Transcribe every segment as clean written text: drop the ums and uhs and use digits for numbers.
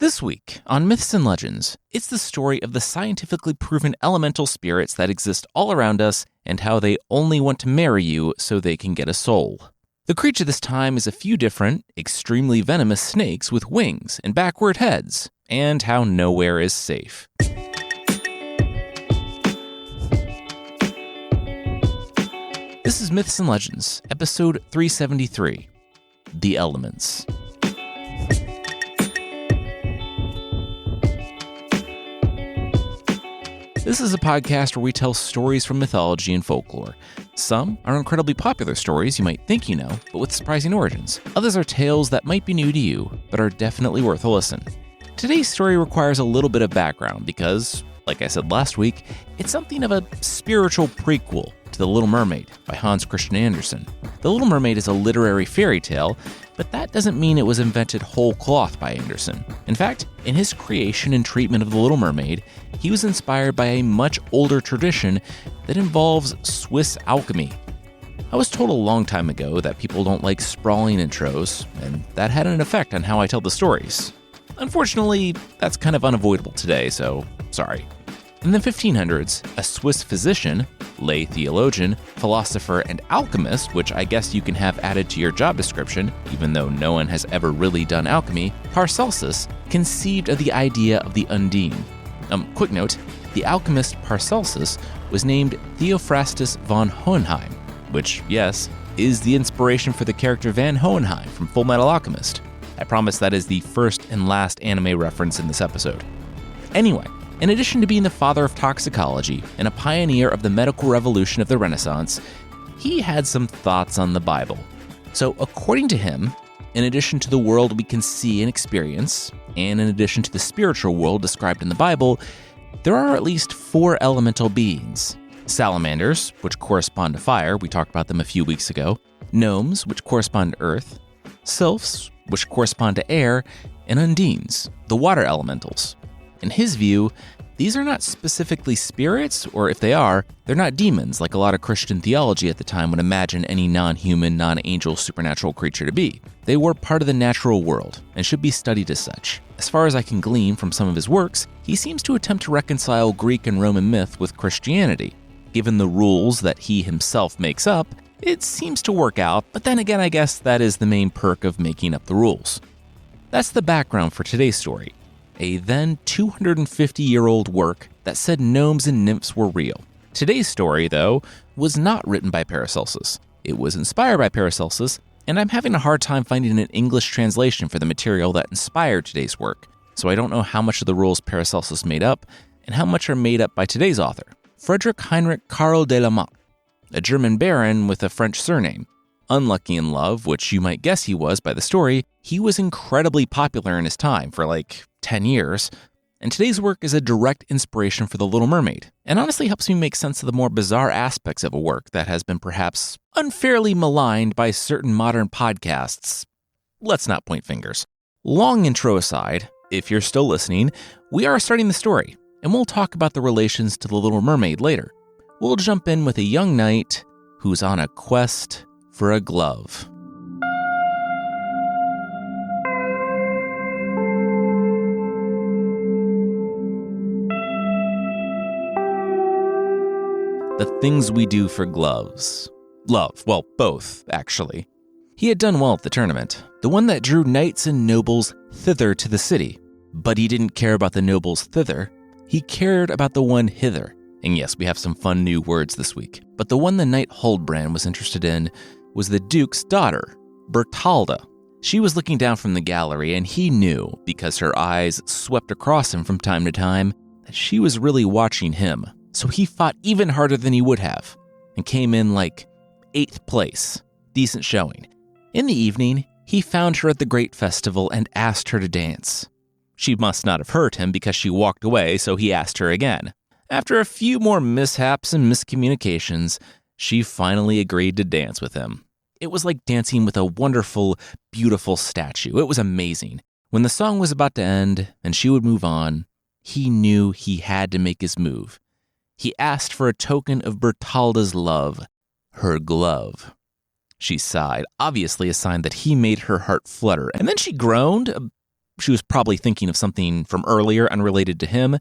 This week on Myths and Legends, it's the story of the scientifically proven elemental spirits that exist all around us and how they only want to marry you so they can get a soul. The creature this time is a few different, extremely venomous snakes with wings and backward heads, and how nowhere is safe. This is Myths and Legends, episode 373, The Elements. This is a podcast where we tell stories from mythology and folklore. Some are incredibly popular stories you might think you know, but with surprising origins. Others are tales that might be new to you, but are definitely worth a listen. Today's story requires a little bit of background because, like I said last week, it's something of a spiritual prequel to The Little Mermaid by Hans Christian Andersen. The Little Mermaid is a literary fairy tale, but that doesn't mean it was invented whole cloth by Andersen. In fact, in his creation and treatment of The Little Mermaid, he was inspired by a much older tradition that involves Swiss alchemy. I was told a long time ago that people don't like sprawling intros, and that had an effect on how I tell the stories. Unfortunately, that's kind of unavoidable today, so sorry. In the 1500s, a Swiss physician, lay theologian, philosopher, and alchemist, which I guess you can have added to your job description, even though no one has ever really done alchemy, Paracelsus, conceived of the idea of the Undine. Quick note, the alchemist Paracelsus was named Theophrastus von Hohenheim, which, yes, is the inspiration for the character Van Hohenheim from Full Metal Alchemist. I promise that is the first and last anime reference in this episode. Anyway, in addition to being the father of toxicology and a pioneer of the medical revolution of the Renaissance, he had some thoughts on the Bible. So according to him, in addition to the world we can see and experience, and in addition to the spiritual world described in the Bible, there are at least 4 elemental beings. Salamanders, which correspond to fire, we talked about them a few weeks ago, gnomes, which correspond to earth, sylphs, which correspond to air, and undines, the water elementals. In his view, these are not specifically spirits, or if they are, they're not demons like a lot of Christian theology at the time would imagine any non-human, non-angel supernatural creature to be. They were part of the natural world and should be studied as such. As far as I can glean from some of his works, he seems to attempt to reconcile Greek and Roman myth with Christianity. Given the rules that he himself makes up, it seems to work out, but then again, I guess that is the main perk of making up the rules. That's the background for today's story. A then 250-year-old work that said gnomes and nymphs were real. Today's story, though, was not written by Paracelsus. It was inspired by Paracelsus, and I'm having a hard time finding an English translation for the material that inspired today's work, so I don't know how much of the rules Paracelsus made up and how much are made up by today's author, Friedrich Heinrich Karl de la Motte, a German baron with a French surname. Unlucky in love, which you might guess he was by the story, he was incredibly popular in his time for 10 years, and today's work is a direct inspiration for The Little Mermaid, and honestly helps me make sense of the more bizarre aspects of a work that has been perhaps unfairly maligned by certain modern podcasts. Let's not point fingers. Long intro aside, if you're still listening, we are starting the story, and we'll talk about the relations to The Little Mermaid later. We'll jump in with a young knight who's on a quest for a glove. The things we do for gloves. Love, well, both, actually. He had done well at the tournament, the one that drew knights and nobles thither to the city. But he didn't care about the nobles thither, he cared about the one hither. And yes, we have some fun new words this week. But the one the knight Huldbrand was interested in was the duke's daughter, Bertalda. She was looking down from the gallery, and he knew, because her eyes swept across him from time to time, that she was really watching him. So he fought even harder than he would have, and came in 8th place. Decent showing. In the evening, he found her at the great festival and asked her to dance. She must not have heard him because she walked away, so he asked her again. After a few more mishaps and miscommunications, she finally agreed to dance with him. It was like dancing with a wonderful, beautiful statue. It was amazing. When the song was about to end and she would move on, he knew he had to make his move. He asked for a token of Bertalda's love, her glove. She sighed, obviously a sign that he made her heart flutter, and then she groaned, she was probably thinking of something from earlier unrelated to him,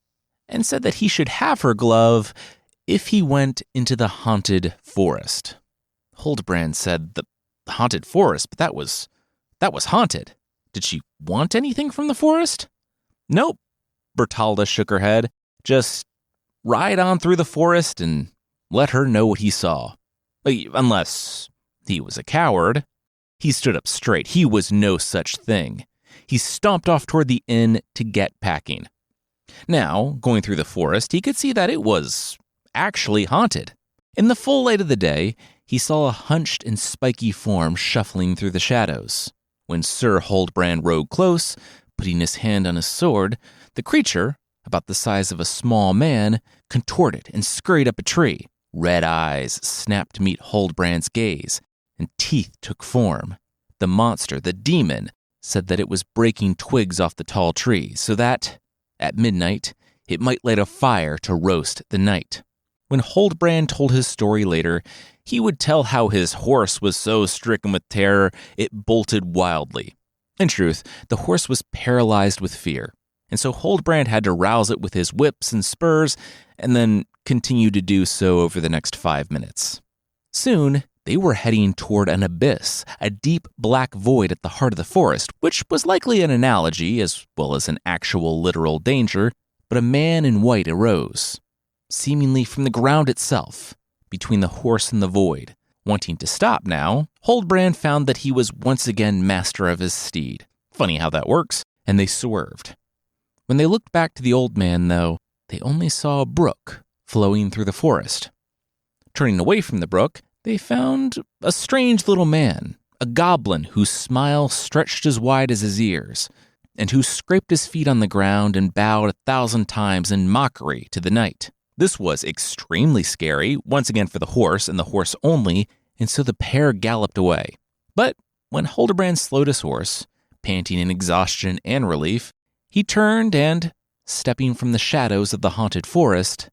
and said that he should have her glove if he went into the haunted forest. Huldbrand said, "The haunted forest? But that was haunted. Did she want anything from the forest?" "Nope," Bertalda shook her head. "Just ride on through the forest and let her know what he saw. Unless he was a coward." He stood up straight. He was no such thing. He stomped off toward the inn to get packing. Now, going through the forest, he could see that it was actually haunted. In the full light of the day, he saw a hunched and spiky form shuffling through the shadows. When Sir Huldbrand rode close, putting his hand on his sword, the creature, about the size of a small man, contorted and scurried up a tree. Red eyes snapped to meet Huldbrand's gaze, and teeth took form. The monster, the demon, said that it was breaking twigs off the tall tree so that, at midnight, it might light a fire to roast the night. When Huldbrand told his story later, he would tell how his horse was so stricken with terror it bolted wildly. In truth, the horse was paralyzed with fear, and so Huldbrand had to rouse it with his whips and spurs, and then continue to do so over the next 5 minutes. Soon, they were heading toward an abyss, a deep black void at the heart of the forest, which was likely an analogy as well as an actual literal danger, but a man in white arose, seemingly from the ground itself, between the horse and the void. Wanting to stop now, Huldbrand found that he was once again master of his steed. Funny how that works, and they swerved. When they looked back to the old man, though, they only saw a brook flowing through the forest. Turning away from the brook, they found a strange little man, a goblin whose smile stretched as wide as his ears, and who scraped his feet on the ground and bowed 1,000 times in mockery to the night. This was extremely scary, once again for the horse and the horse only, and so the pair galloped away. But when Huldbrand slowed his horse, panting in exhaustion and relief, he turned and, stepping from the shadows of the haunted forest,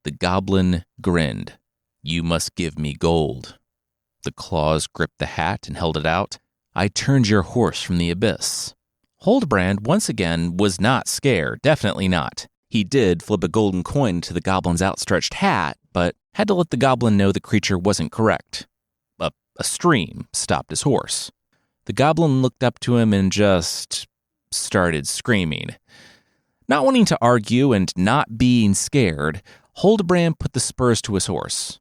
the goblin grinned. "You must give me gold." The claws gripped the hat and held it out. "I turned your horse from the abyss." Huldbrand, once again, was not scared, definitely not. He did flip a golden coin into the goblin's outstretched hat, but had to let the goblin know the creature wasn't correct. A stream stopped his horse. The goblin looked up to him and just started screaming. Not wanting to argue and not being scared, Huldbrand put the spurs to his horse.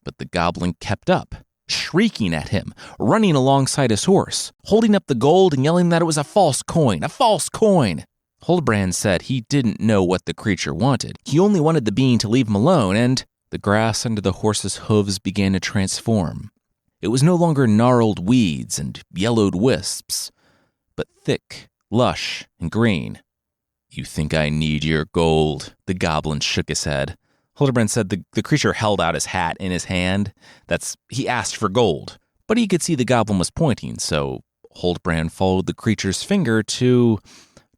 But the goblin kept up, shrieking at him, running alongside his horse, holding up the gold and yelling that it was a false coin, a false coin. Huldbrand said he didn't know what the creature wanted. He only wanted the being to leave him alone, and the grass under the horse's hooves began to transform. It was no longer gnarled weeds and yellowed wisps, but thick, lush, and green. "You think I need your gold?" The goblin shook his head. Huldbrand said the creature held out his hat in his hand. He asked for gold, but he could see the goblin was pointing, so Huldbrand followed the creature's finger to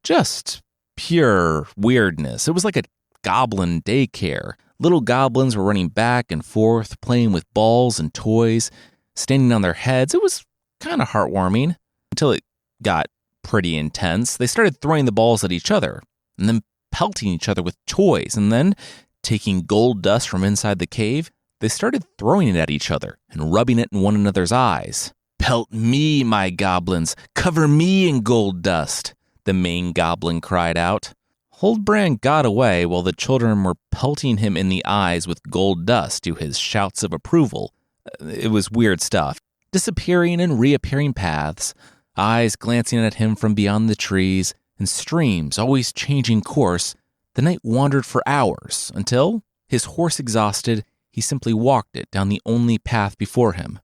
just pure weirdness. It was like a goblin daycare. Little goblins were running back and forth, playing with balls and toys, standing on their heads. It was kind of heartwarming until it got pretty intense. They started throwing the balls at each other and then pelting each other with toys, and then taking gold dust from inside the cave, they started throwing it at each other and rubbing it in one another's eyes. "Pelt me, my goblins! Cover me in gold dust!" the main goblin cried out. Huldbrand got away while the children were pelting him in the eyes with gold dust to his shouts of approval. It was weird stuff. Disappearing and reappearing paths, eyes glancing at him from beyond the trees, and streams always changing course, the night wandered for hours until, his horse exhausted, he simply walked it down the only path before him,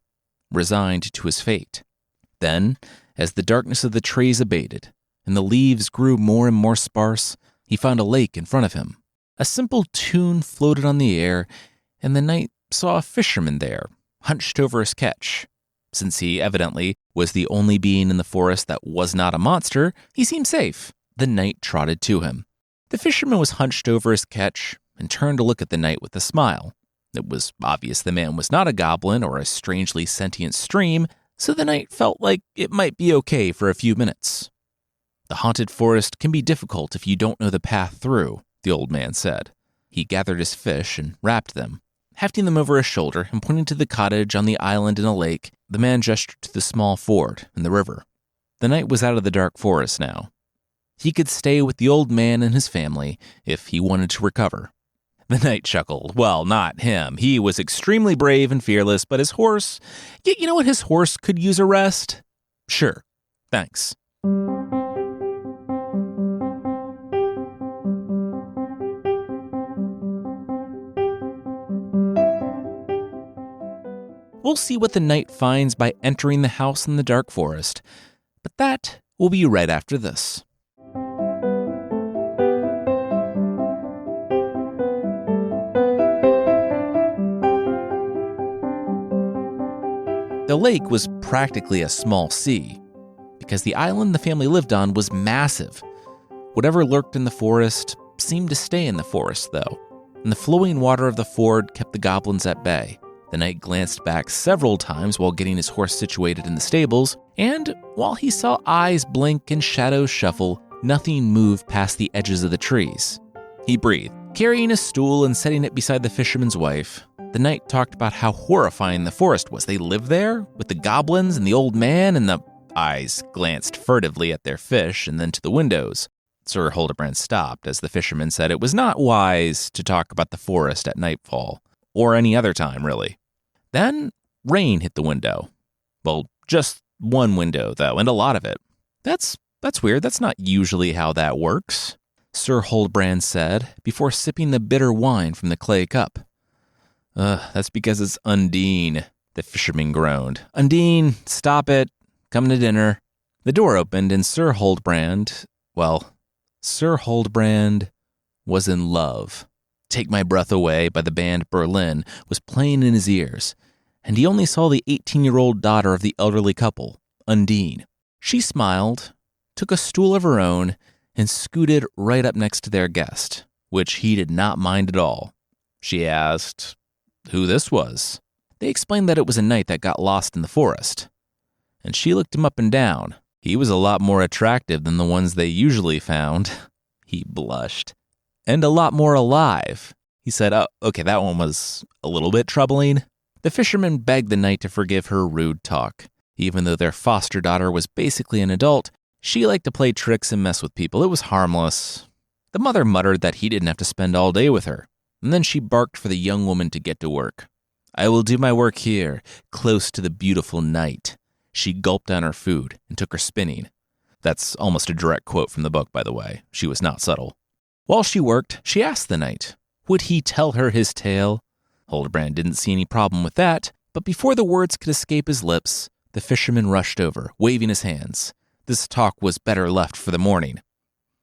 resigned to his fate. Then, as the darkness of the trees abated and the leaves grew more and more sparse, he found a lake in front of him. A simple tune floated on the air, and the knight saw a fisherman there, hunched over his catch. Since he, evidently, was the only being in the forest that was not a monster, he seemed safe. The knight trotted to him. The fisherman was hunched over his catch and turned to look at the knight with a smile. It was obvious the man was not a goblin or a strangely sentient stream, so the knight felt like it might be okay for a few minutes. The haunted forest can be difficult if you don't know the path through, the old man said. He gathered his fish and wrapped them. Hefting them over his shoulder and pointing to the cottage on the island in a lake, the man gestured to the small ford in the river. The night was out of the dark forest now. He could stay with the old man and his family if he wanted to recover. The knight chuckled. Well, not him. He was extremely brave and fearless, but his horse... You know what? His horse could use a rest? Sure. Thanks. We'll see what the knight finds by entering the house in the dark forest, but that will be right after this. The lake was practically a small sea, because the island the family lived on was massive. Whatever lurked in the forest seemed to stay in the forest, though, and the flowing water of the ford kept the goblins at bay. The knight glanced back several times while getting his horse situated in the stables, and while he saw eyes blink and shadows shuffle, nothing moved past the edges of the trees. He breathed. Carrying a stool and setting it beside the fisherman's wife, the knight talked about how horrifying the forest was. They lived there, with the goblins and the old man, and the eyes glanced furtively at their fish and then to the windows. Sir Hildebrand stopped as the fisherman said it was not wise to talk about the forest at nightfall. Or any other time, really. Then, rain hit the window. Well, just one window, though, and a lot of it. That's weird. That's not usually how that works, Sir Hildebrand said, before sipping the bitter wine from the clay cup. That's because it's Undine, the fisherman groaned. Undine, stop it. Come to dinner. The door opened, and Sir Hildebrand was in love. Take My Breath Away by the band Berlin was playing in his ears, and he only saw the 18-year-old daughter of the elderly couple, Undine. She smiled, took a stool of her own, and scooted right up next to their guest, which he did not mind at all. She asked who this was. They explained that it was a knight that got lost in the forest, and she looked him up and down. He was a lot more attractive than the ones they usually found. He blushed. And a lot more alive. He said, oh, okay, that one was a little bit troubling. The fisherman begged the knight to forgive her rude talk. Even though their foster daughter was basically an adult, she liked to play tricks and mess with people. It was harmless. The mother muttered that he didn't have to spend all day with her, and then she barked for the young woman to get to work. I will do my work here, close to the beautiful night. She gulped down her food and took her spinning. That's almost a direct quote from the book, by the way. She was not subtle. While she worked, she asked the knight, would he tell her his tale? Hildebrand didn't see any problem with that, but before the words could escape his lips, the fisherman rushed over, waving his hands. This talk was better left for the morning.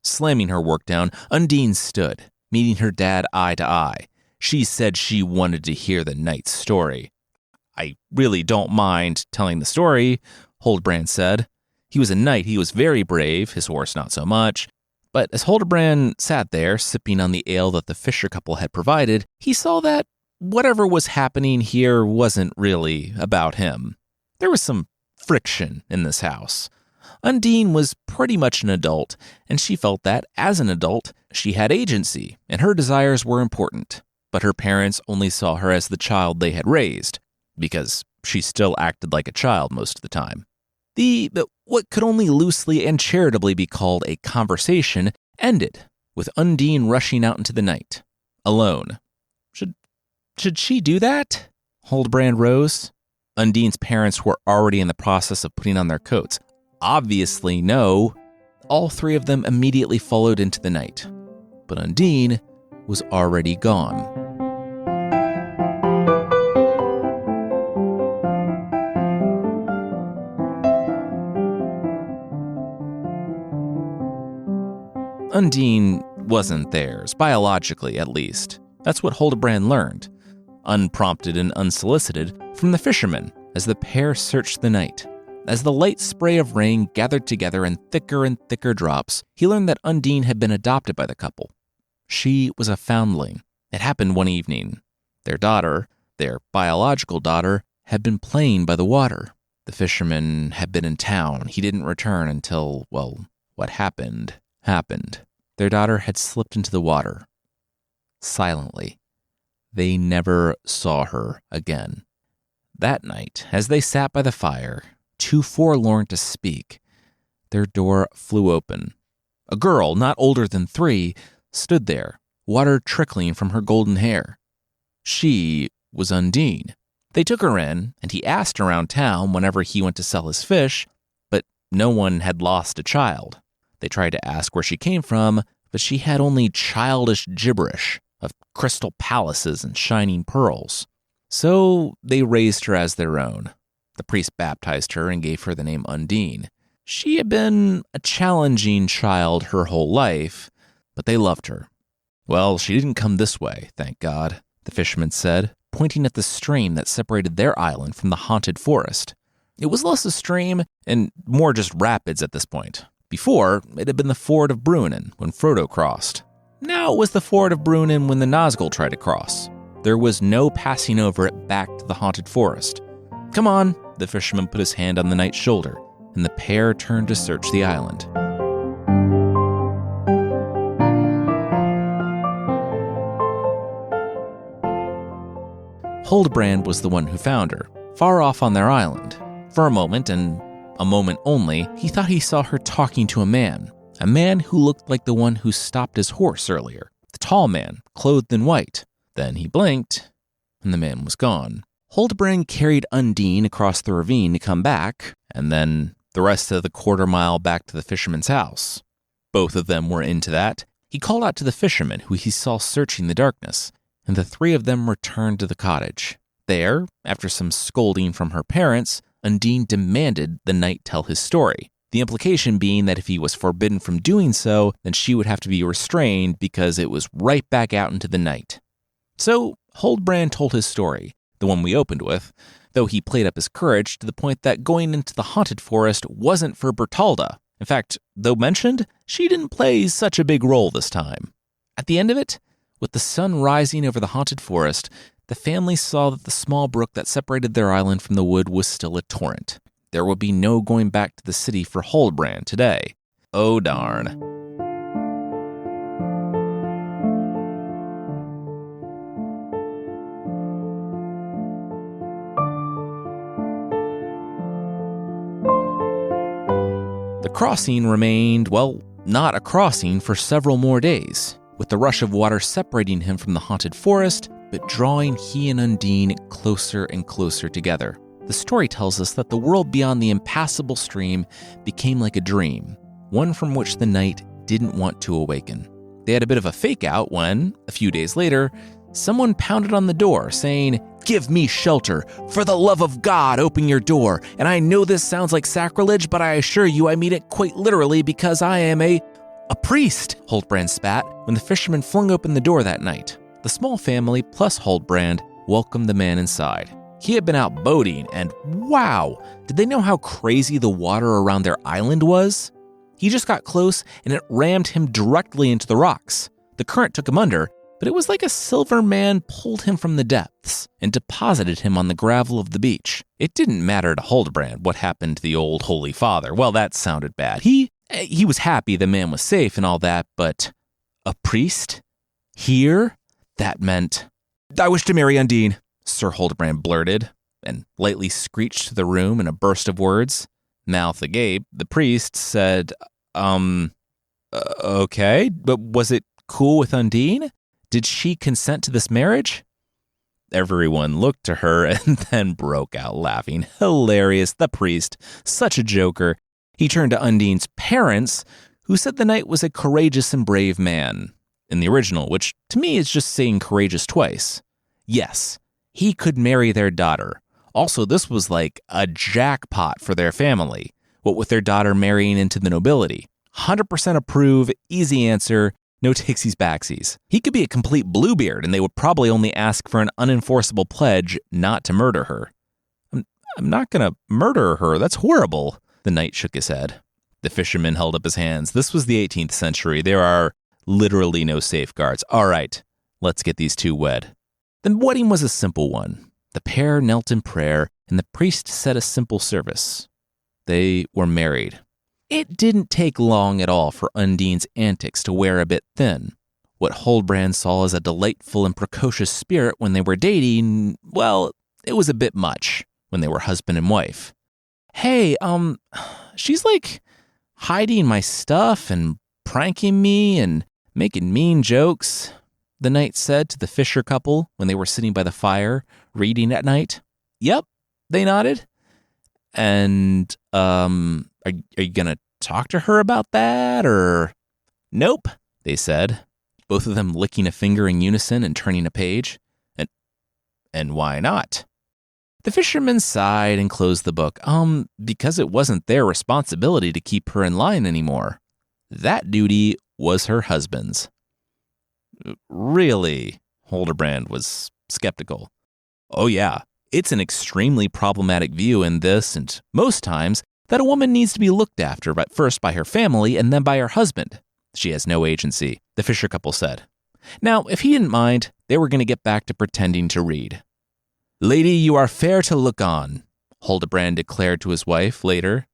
Slamming her work down, Undine stood, meeting her dad eye to eye. She said she wanted to hear the knight's story. I really don't mind telling the story, Hildebrand said. He was a knight, he was very brave, his horse not so much. But as Hildebrand sat there, sipping on the ale that the fisher couple had provided, he saw that whatever was happening here wasn't really about him. There was some friction in this house. Undine was pretty much an adult, and she felt that, as an adult, she had agency, and her desires were important. But her parents only saw her as the child they had raised, because she still acted like a child most of the time. What could only loosely and charitably be called a conversation ended with Undine rushing out into the night, alone. Should she do that? Hildebrand rose. Undine's parents were already in the process of putting on their coats. Obviously, no. All three of them immediately followed into the night. But Undine was already gone. Undine wasn't theirs, biologically at least. That's what Hildebrand learned, unprompted and unsolicited, from the fisherman as the pair searched the night. As the light spray of rain gathered together in thicker and thicker drops, he learned that Undine had been adopted by the couple. She was a foundling. It happened one evening. Their daughter, their biological daughter, had been playing by the water. The fisherman had been in town. He didn't return until, what happened, happened. Their daughter had slipped into the water. Silently. They never saw her again. That night, as they sat by the fire, too forlorn to speak, their door flew open. A girl, not older than 3, stood there, water trickling from her golden hair. She was Undine. They took her in, and he asked around town whenever he went to sell his fish, but no one had lost a child. They tried to ask where she came from, but she had only childish gibberish of crystal palaces and shining pearls. So they raised her as their own. The priest baptized her and gave her the name Undine. She had been a challenging child her whole life, but they loved her. Well, she didn't come this way, thank God, the fisherman said, pointing at the stream that separated their island from the haunted forest. It was less a stream and more just rapids at this point. Before, it had been the ford of Bruinen when Frodo crossed. Now it was the ford of Bruinen when the Nazgul tried to cross. There was no passing over it back to the haunted forest. Come on, the fisherman put his hand on the knight's shoulder, and the pair turned to search the island. Huldbrand was the one who found her, far off on their island. For a moment, and a moment only, he thought he saw her talking to a man who looked like the one who stopped his horse earlier, the tall man, clothed in white. Then he blinked, and the man was gone. Huldbrand carried Undine across the ravine to come back, and then the rest of the quarter-mile back to the fisherman's house. Both of them were into that. He called out to the fisherman, who he saw searching the darkness, and the 3 of them returned to the cottage. There, after some scolding from her parents, Undine demanded the knight tell his story, the implication being that if he was forbidden from doing so, then she would have to be restrained because it was right back out into the night. So Huldbrand told his story, the one we opened with, though he played up his courage to the point that going into the haunted forest wasn't for Bertalda. In fact, though mentioned, she didn't play such a big role this time. At the end of it, with the sun rising over the haunted forest, the family saw that the small brook that separated their island from the wood was still a torrent. There would be no going back to the city for Huldbrand today. Oh darn. The crossing remained, well, not a crossing for several more days, with the rush of water separating him from the haunted forest, but drawing he and Undine closer and closer together. The story tells us that the world beyond the impassable stream became like a dream, one from which the knight didn't want to awaken. They had a bit of a fake-out when, a few days later, someone pounded on the door saying, "Give me shelter. For the love of God, open your door. And I know this sounds like sacrilege, but I assure you I mean it quite literally because I am a priest," Huldbrand spat when the fisherman flung open the door that night. The small family plus Huldbrand welcomed the man inside. He had been out boating, and wow, did they know how crazy the water around their island was? He just got close, and it rammed him directly into the rocks. The current took him under, but it was like a silver man pulled him from the depths and deposited him on the gravel of the beach. It didn't matter to Huldbrand what happened to the old Holy Father. Well, that sounded bad. He was happy the man was safe and all that, but a priest? Here? That meant, "I wish to marry Undine," Sir Huldbrand blurted, and lightly screeched to the room in a burst of words. Mouth agape, the priest said, okay, but was it cool with Undine? Did she consent to this marriage?" Everyone looked to her and then broke out laughing. Hilarious, the priest, such a joker. He turned to Undine's parents, who said the knight was a courageous and brave man. In the original, which to me is just saying courageous twice. Yes, he could marry their daughter. Also, this was like a jackpot for their family, what with their daughter marrying into the nobility. 100% approve, easy answer, no takesies backsies. He could be a complete Bluebeard, and they would probably only ask for an unenforceable pledge not to murder her. I'm not going to murder her, that's horrible. The knight shook his head. The fisherman held up his hands. This was the 18th century. There are literally no safeguards. All right, let's get these two wed. The wedding was a simple one. The pair knelt in prayer, and the priest said a simple service. They were married. It didn't take long at all for Undine's antics to wear a bit thin. What Huldbrand saw as a delightful and precocious spirit when they were dating, well, it was a bit much when they were husband and wife. Hey, she's like hiding my stuff and pranking me and making mean jokes, the knight said to the fisher couple when they were sitting by the fire, reading at night. Yep, they nodded. And, are you gonna talk to her about that, or? Nope, they said, both of them licking a finger in unison and turning a page. And why not? The fisherman sighed and closed the book. Because it wasn't their responsibility to keep her in line anymore. That duty was her husband's. Really? Huldbrand was skeptical. Oh yeah, it's an extremely problematic view in this and most times that a woman needs to be looked after first by her family and then by her husband. She has no agency, the fisher couple said. Now, if he didn't mind, they were going to get back to pretending to read. Lady, you are fair to look on, Huldbrand declared to his wife later.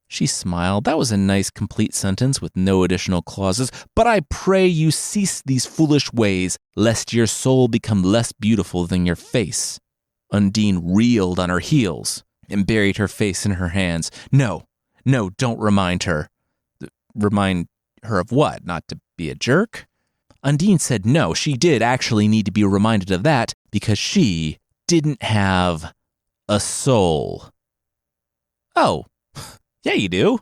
She smiled. That was a nice, complete sentence with no additional clauses. But I pray you cease these foolish ways, lest your soul become less beautiful than your face. Undine reeled on her heels and buried her face in her hands. No, don't remind her. Remind her of what? Not to be a jerk? Undine said no, she did actually need to be reminded of that because she didn't have a soul. Oh, yeah, you do,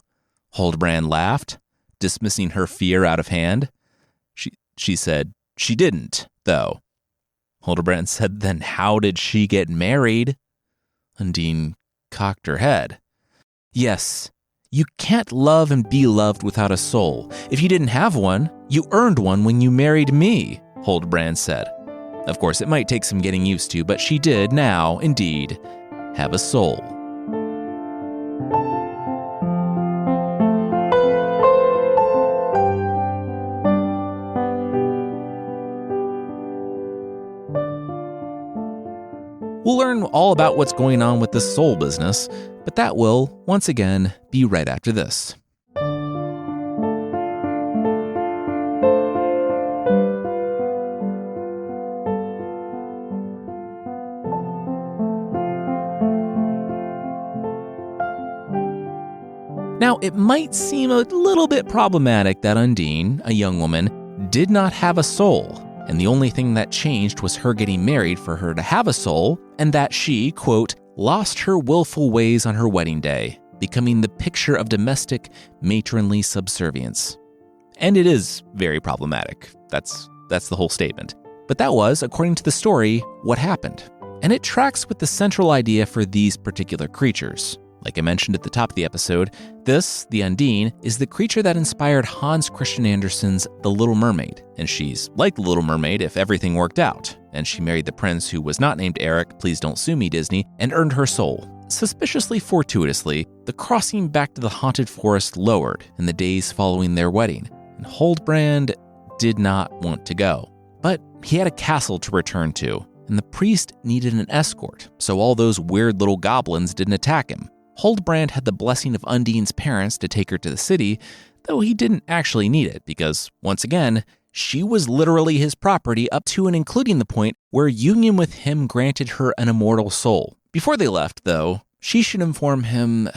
Huldbrand laughed, dismissing her fear out of hand. She said she didn't, though. Huldbrand said, then how did she get married? Undine cocked her head. Yes, you can't love and be loved without a soul. If you didn't have one, you earned one when you married me, Huldbrand said. Of course, it might take some getting used to, but she did now, indeed, have a soul. We'll learn all about what's going on with this soul business, but that will, once again, be right after this. Now, it might seem a little bit problematic that Undine, a young woman, did not have a soul, and the only thing that changed was her getting married for her to have a soul, and that she, quote, lost her willful ways on her wedding day, becoming the picture of domestic, matronly subservience. And it is very problematic. That's the whole statement. But that was, according to the story, what happened. And it tracks with the central idea for these particular creatures. Like I mentioned at the top of the episode, this, the Undine, is the creature that inspired Hans Christian Andersen's The Little Mermaid, and she's like the Little Mermaid if everything worked out, and she married the prince who was not named Eric, please don't sue me, Disney, and earned her soul. Suspiciously fortuitously, the crossing back to the haunted forest lowered in the days following their wedding, and Huldbrand did not want to go. But he had a castle to return to, and the priest needed an escort, so all those weird little goblins didn't attack him. Huldbrand had the blessing of Undine's parents to take her to the city, though he didn't actually need it because, once again, she was literally his property up to and including the point where union with him granted her an immortal soul. Before they left, though, she should inform him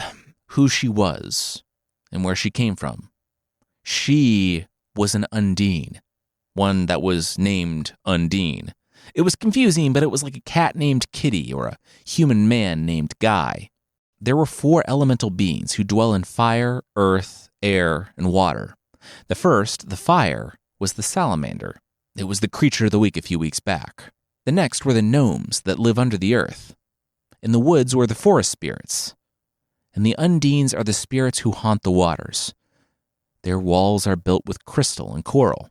who she was and where she came from. She was an Undine, one that was named Undine. It was confusing, but it was like a cat named Kitty or a human man named Guy. There were 4 elemental beings who dwell in fire, earth, air, and water. The first, the fire, was the salamander. It was the creature of the week a few weeks back. The next were the gnomes that live under the earth. In the woods were the forest spirits. And the Undines are the spirits who haunt the waters. Their walls are built with crystal and coral.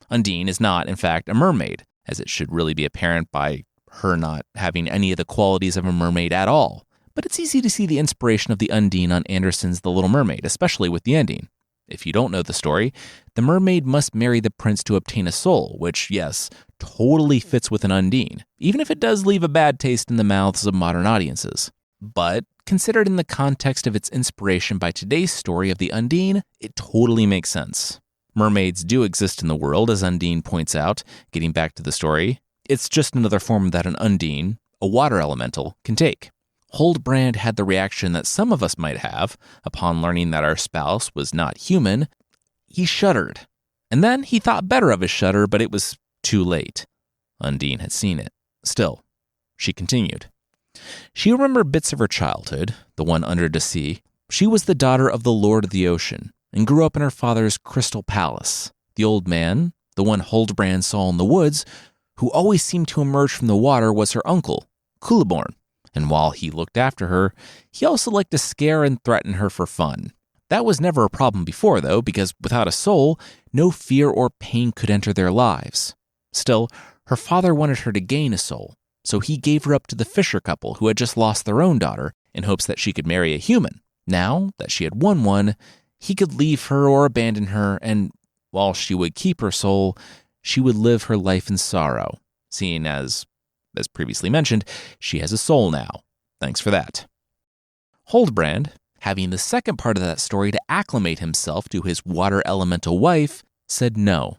Undine is not, in fact, a mermaid, as it should really be apparent by her not having any of the qualities of a mermaid at all. But it's easy to see the inspiration of the Undine on Andersen's The Little Mermaid, especially with the ending. If you don't know the story, the mermaid must marry the prince to obtain a soul, which, yes, totally fits with an Undine, even if it does leave a bad taste in the mouths of modern audiences. But considered in the context of its inspiration by today's story of the Undine, it totally makes sense. Mermaids do exist in the world, as Undine points out, getting back to the story. It's just another form that an Undine, a water elemental, can take. Huldbrand had the reaction that some of us might have upon learning that our spouse was not human. He shuddered. And then he thought better of his shudder, but it was too late. Undine had seen it. Still, she continued. She remembered bits of her childhood, the one under the sea. She was the daughter of the Lord of the Ocean, and grew up in her father's crystal palace. The old man, the one Huldbrand saw in the woods, who always seemed to emerge from the water, was her uncle, Culeborn. And while he looked after her, he also liked to scare and threaten her for fun. That was never a problem before, though, because without a soul, no fear or pain could enter their lives. Still, her father wanted her to gain a soul, so he gave her up to the fisher couple who had just lost their own daughter in hopes that she could marry a human. Now that she had won one, he could leave her or abandon her, and while she would keep her soul, she would live her life in sorrow, seeing as previously mentioned, she has a soul now. Thanks for that. Huldbrand, having the second part of that story to acclimate himself to his water elemental wife, said no.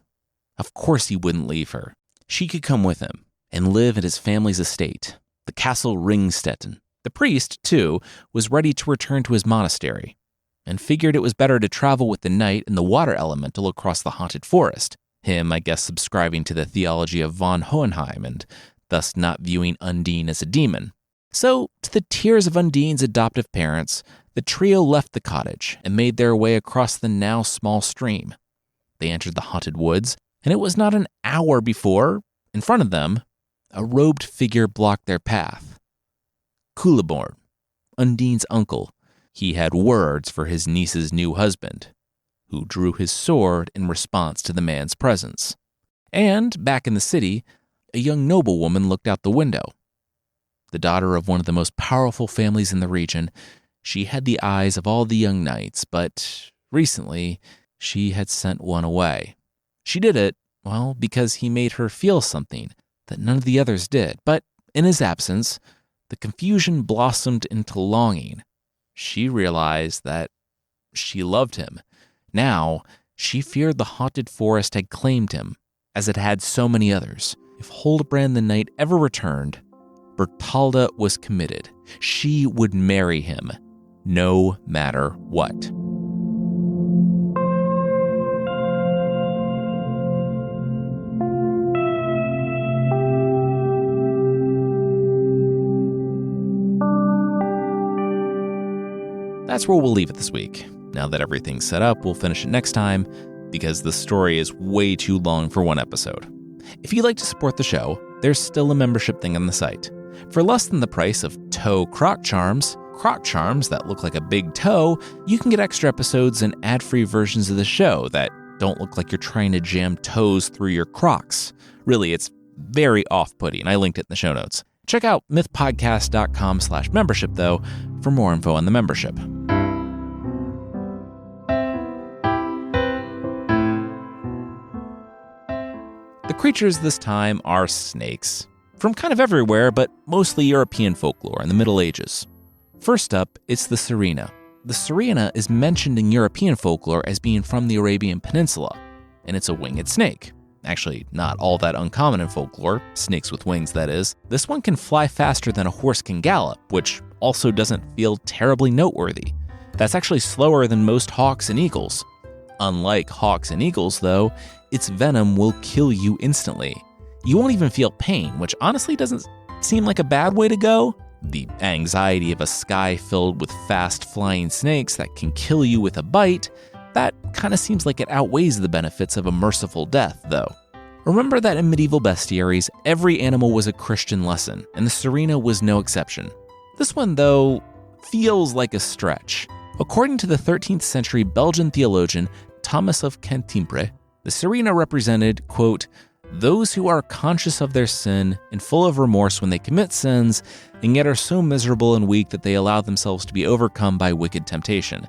Of course he wouldn't leave her. She could come with him and live at his family's estate, the Castle Ringstetten. The priest, too, was ready to return to his monastery, and figured it was better to travel with the knight and the water elemental across the haunted forest, him, I guess, subscribing to the theology of von Hohenheim and thus not viewing Undine as a demon. So, to the tears of Undine's adoptive parents, the trio left the cottage and made their way across the now small stream. They entered the haunted woods, and it was not an hour before, in front of them, a robed figure blocked their path. Culeborn, Undine's uncle, he had words for his niece's new husband, who drew his sword in response to the man's presence. And, back in the city, a young noblewoman looked out the window. The daughter of one of the most powerful families in the region, she had the eyes of all the young knights, but recently she had sent one away. She did it, well, because he made her feel something that none of the others did. But in his absence, the confusion blossomed into longing. She realized that she loved him. Now, she feared the haunted forest had claimed him, as it had so many others. If Huldbrand the Knight ever returned, Bertalda was committed. She would marry him, no matter what. That's where we'll leave it this week. Now that everything's set up, we'll finish it next time, because the story is way too long for one episode. If you'd like to support the show, there's still a membership thing on the site. For less than the price of toe croc charms that look like a big toe, you can get extra episodes and ad-free versions of the show that don't look like you're trying to jam toes through your Crocs. Really, it's very off-putting. I linked it in the show notes. Check out mythpodcast.com/membership, though, for more info on the membership. The creatures this time are snakes, from kind of everywhere, but mostly European folklore in the Middle Ages. First up, it's the Sirena. The Sirena is mentioned in European folklore as being from the Arabian Peninsula, and it's a winged snake. Actually, not all that uncommon in folklore, snakes with wings that is. This one can fly faster than a horse can gallop, which also doesn't feel terribly noteworthy. That's actually slower than most hawks and eagles. Unlike hawks and eagles, though, its venom will kill you instantly. You won't even feel pain, which honestly doesn't seem like a bad way to go. The anxiety of a sky filled with fast-flying snakes that can kill you with a bite, that kind of seems like it outweighs the benefits of a merciful death, though. Remember that in medieval bestiaries, every animal was a Christian lesson, and the Sirena was no exception. This one, though, feels like a stretch. According to the 13th century Belgian theologian Thomas of Cantimpré, the Sirena represented, quote, those who are conscious of their sin and full of remorse when they commit sins, and yet are so miserable and weak that they allow themselves to be overcome by wicked temptation.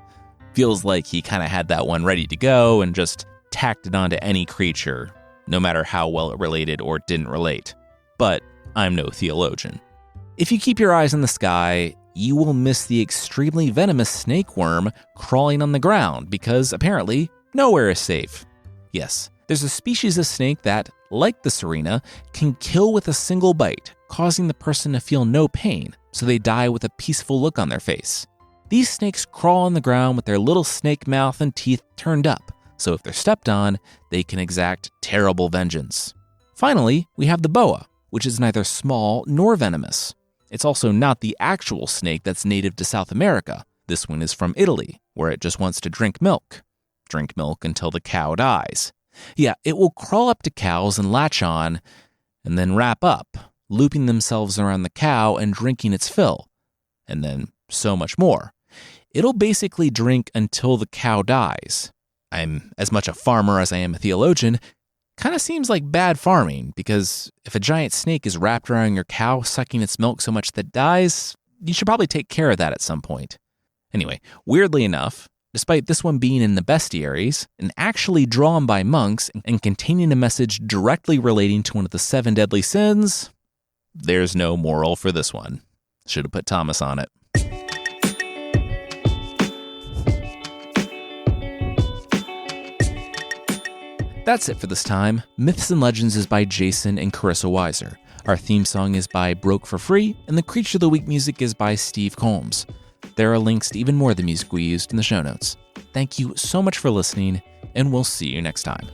Feels like he kind of had that one ready to go and just tacked it onto any creature, no matter how well it related or didn't relate. But I'm no theologian. If you keep your eyes in the sky, you will miss the extremely venomous snake worm crawling on the ground because apparently nowhere is safe. Yes, there's a species of snake that, like the Sirena, can kill with a single bite, causing the person to feel no pain, so they die with a peaceful look on their face. These snakes crawl on the ground with their little snake mouth and teeth turned up, so if they're stepped on, they can exact terrible vengeance. Finally, we have the boa, which is neither small nor venomous. It's also not the actual snake that's native to South America. This one is from Italy, where it just wants to drink milk. Drink milk until the cow dies. Yeah, it will crawl up to cows and latch on, and then wrap up, looping themselves around the cow and drinking its fill. And then so much more. It'll basically drink until the cow dies. I'm as much a farmer as I am a theologian. Kind of seems like bad farming, because if a giant snake is wrapped around your cow sucking its milk so much that it dies, you should probably take care of that at some point. Anyway, weirdly enough, despite this one being in the bestiaries and actually drawn by monks and containing a message directly relating to one of the 7 deadly sins, there's no moral for this one. Should have put Thomas on it. That's it for this time. Myths and Legends is by Jason and Carissa Weiser. Our theme song is by Broke for Free, and the Creature of the Week music is by Steve Combs. There are links to even more of the music we used in the show notes. Thank you so much for listening, and we'll see you next time.